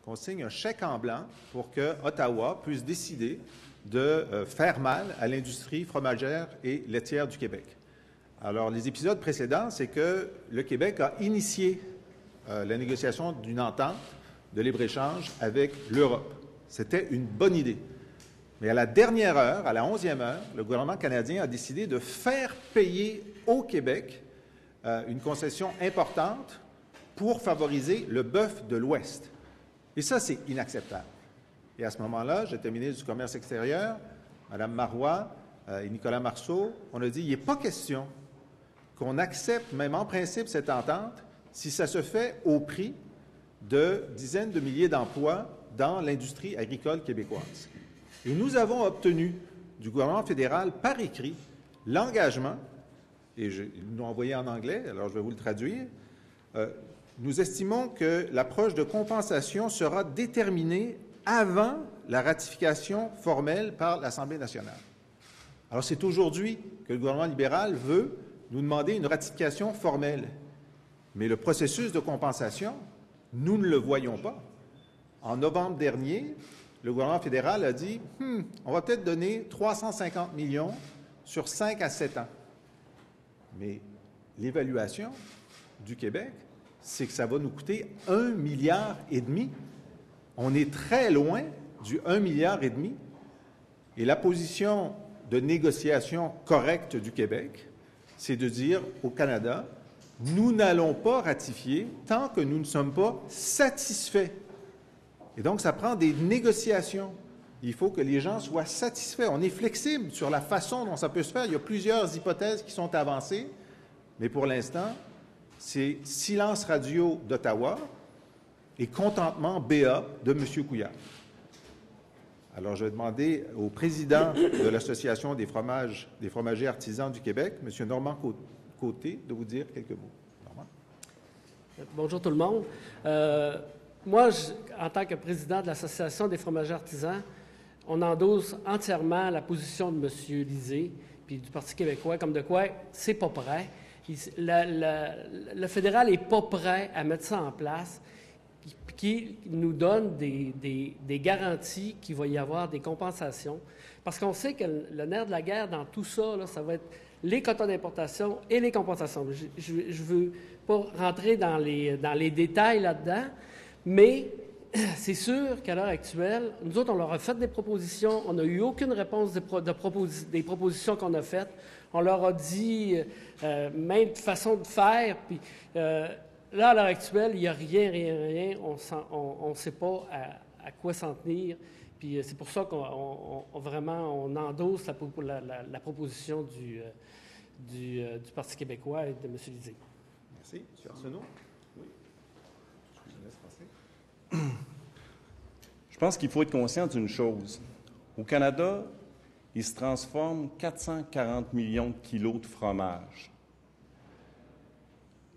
qu'on signe un chèque en blanc pour que Ottawa puisse décider de faire mal à l'industrie fromagère et laitière du Québec. Alors, les épisodes précédents, c'est que le Québec a initié la négociation d'une entente de libre-échange avec l'Europe. C'était une bonne idée. Mais à la dernière heure, à la 11e heure, le gouvernement canadien a décidé de faire payer au Québec une concession importante pour favoriser le bœuf de l'Ouest. Et ça, c'est inacceptable. Et à ce moment-là, j'étais ministre du Commerce extérieur, Mme Marois et Nicolas Marceau, on a dit, il n'est pas question qu'on accepte, même en principe, cette entente si ça se fait au prix de dizaines de milliers d'emplois dans l'industrie agricole québécoise. Et nous avons obtenu du gouvernement fédéral par écrit l'engagement, et ils nous l'ont envoyé en anglais, alors je vais vous le traduire, nous estimons que l'approche de compensation sera déterminée avant la ratification formelle par l'Assemblée nationale. Alors c'est aujourd'hui que le gouvernement libéral veut nous demander une ratification formelle. Mais le processus de compensation, nous ne le voyons pas. En novembre dernier, le gouvernement fédéral a dit « on va peut-être donner 350 millions sur 5 à 7 ans. » Mais l'évaluation du Québec, c'est que ça va nous coûter 1,5 milliard. On est très loin du 1,5 milliard. Et la position de négociation correcte du Québec, c'est de dire au Canada, nous n'allons pas ratifier tant que nous ne sommes pas satisfaits. Et donc, ça prend des négociations. Il faut que les gens soient satisfaits. On est flexible sur la façon dont ça peut se faire. Il y a plusieurs hypothèses qui sont avancées, mais pour l'instant, c'est silence radio d'Ottawa et contentement BA de M. Couillard. Alors, je vais demander au président de l'Association des fromagers artisans du Québec, M. Normand Côté, de vous dire quelques mots. Normand. Bonjour tout le monde. Moi, en tant que président de l'Association des fromagers artisans, on endosse entièrement la position de M. Lisée puis du Parti québécois, comme de quoi c'est pas prêt. Le fédéral n'est pas prêt à mettre ça en place, qui nous donne des garanties qu'il va y avoir des compensations. Parce qu'on sait que le nerf de la guerre dans tout ça, là, ça va être les quotas d'importation et les compensations. Je ne veux pas rentrer dans les détails là-dedans, mais c'est sûr qu'à l'heure actuelle, nous autres, on leur a fait des propositions, on n'a eu aucune réponse des propositions qu'on a faites. On leur a dit même façon de faire, puis là, à l'heure actuelle, il n'y a rien. On ne sait pas à quoi s'en tenir. Puis c'est pour ça qu'on endosse la proposition du Parti québécois et de M. Lisée. Merci. M. Arsenault? Oui. Je vous laisse passer. Je pense qu'il faut être conscient d'une chose. Au Canada, il se transforme 440 millions de kilos de fromage.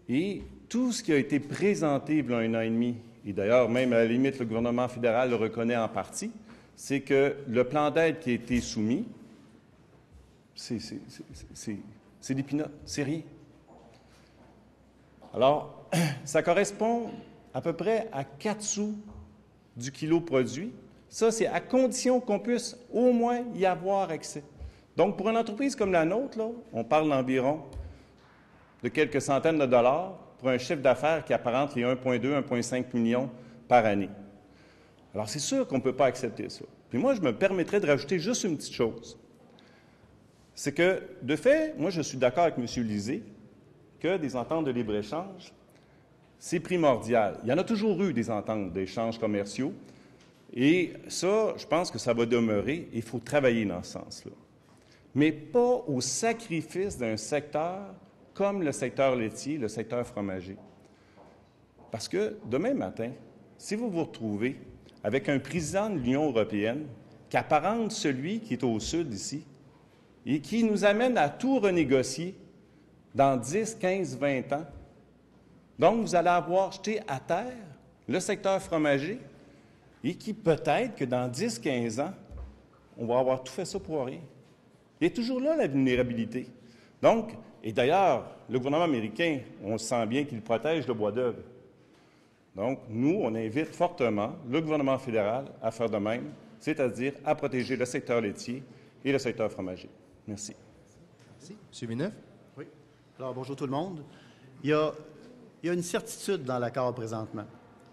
Et tout ce qui a été présenté il y a 1 an et demi, et d'ailleurs, même à la limite, le gouvernement fédéral le reconnaît en partie, c'est que le plan d'aide qui a été soumis, c'est des peanuts, c'est rien. Alors, ça correspond à peu près à 4 sous du kilo produit. Ça, c'est à condition qu'on puisse au moins y avoir accès. Donc, pour une entreprise comme la nôtre, là, on parle d'environ de quelques centaines de dollars pour un chiffre d'affaires qui apparente les 1,2, 1,5 millions par année. Alors, c'est sûr qu'on ne peut pas accepter ça. Puis moi, je me permettrais de rajouter juste une petite chose. C'est que, de fait, moi, je suis d'accord avec M. Lisée que des ententes de libre-échange, c'est primordial. Il y en a toujours eu des ententes d'échanges commerciaux. Et ça, je pense que ça va demeurer. Il faut travailler dans ce sens-là. Mais pas au sacrifice d'un secteur comme le secteur laitier, le secteur fromager. Parce que demain matin, si vous vous retrouvez avec un président de l'Union européenne qui apparente celui qui est au sud ici et qui nous amène à tout renégocier dans 10, 15, 20 ans, donc vous allez avoir jeté à terre le secteur fromager et qui peut-être que dans 10, 15 ans, on va avoir tout fait ça pour rien. Il y a toujours là la vulnérabilité. Donc, et d'ailleurs, le gouvernement américain, on sent bien qu'il protège le bois d'œuvre. Donc, nous, on invite fortement le gouvernement fédéral à faire de même, c'est-à-dire à protéger le secteur laitier et le secteur fromager. Merci. Merci. M. Villeneuve? Oui. Alors, bonjour tout le monde. Il y a une certitude dans l'accord présentement.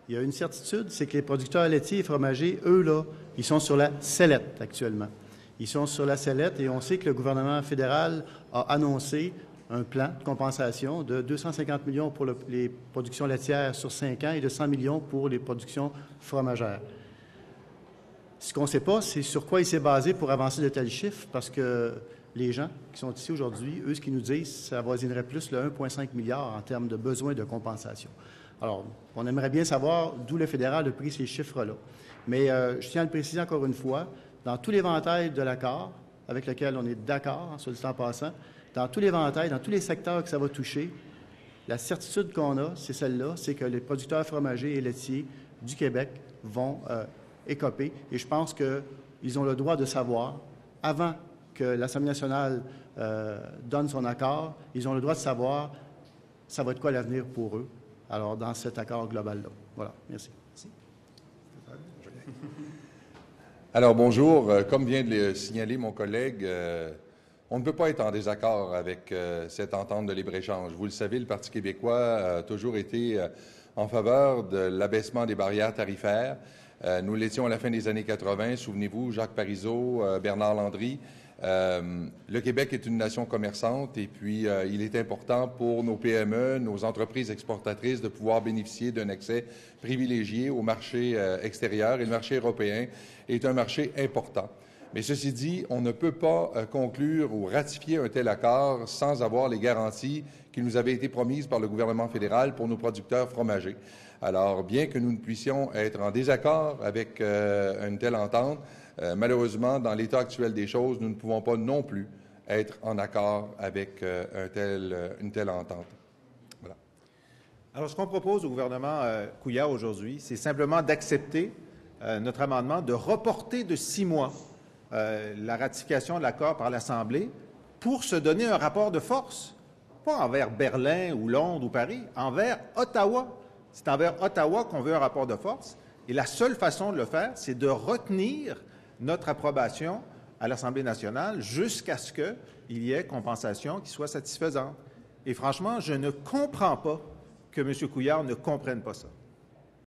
Il y a une certitude, c'est que les producteurs laitiers et fromagers, eux, là, ils sont sur la sellette actuellement. Ils sont sur la sellette et on sait que le gouvernement fédéral a annoncé un plan de compensation de 250 millions pour les productions laitières sur 5 ans et de 100 millions pour les productions fromagères. Ce qu'on ne sait pas, c'est sur quoi il s'est basé pour avancer de tels chiffres, parce que les gens qui sont ici aujourd'hui, eux, ce qu'ils nous disent, ça avoisinerait plus le 1,5 milliard en termes de besoins de compensation. Alors, on aimerait bien savoir d'où le fédéral a pris ces chiffres-là. Mais je tiens à le préciser encore une fois, dans tout l'éventail de l'accord, avec lequel on est d'accord, sur le temps passant, dans tout l'éventail, dans tous les secteurs que ça va toucher, la certitude qu'on a, c'est celle-là, c'est que les producteurs fromagers et laitiers du Québec vont écoper. Et je pense qu'ils ont le droit de savoir, avant que l'Assemblée nationale donne son accord, ils ont le droit de savoir ça va être quoi l'avenir pour eux. Alors, dans cet accord global-là. Voilà. Merci. Alors, bonjour. Comme vient de le signaler mon collègue, on ne peut pas être en désaccord avec cette entente de libre-échange. Vous le savez, le Parti québécois a toujours été en faveur de l'abaissement des barrières tarifaires. Nous l'étions à la fin des années 80. Souvenez-vous, Jacques Parizeau, Bernard Landry. Le Québec est une nation commerçante et puis il est important pour nos PME, nos entreprises exportatrices de pouvoir bénéficier d'un accès privilégié au marché extérieur et le marché européen est un marché important. Mais ceci dit, on ne peut pas conclure ou ratifier un tel accord sans avoir les garanties qui nous avaient été promises par le gouvernement fédéral pour nos producteurs fromagers. Alors, bien que nous ne puissions être en désaccord avec une telle entente, malheureusement, dans l'état actuel des choses, nous ne pouvons pas non plus être en accord avec une telle entente. Voilà. Alors, ce qu'on propose au gouvernement Couillard aujourd'hui, c'est simplement d'accepter notre amendement de reporter de 6 mois la ratification de l'accord par l'Assemblée pour se donner un rapport de force, pas envers Berlin ou Londres ou Paris, envers Ottawa. C'est envers Ottawa qu'on veut un rapport de force. Et la seule façon de le faire, c'est de retenir notre approbation à l'Assemblée nationale jusqu'à ce qu'il y ait compensation qui soit satisfaisante. Et franchement, je ne comprends pas que M. Couillard ne comprenne pas ça.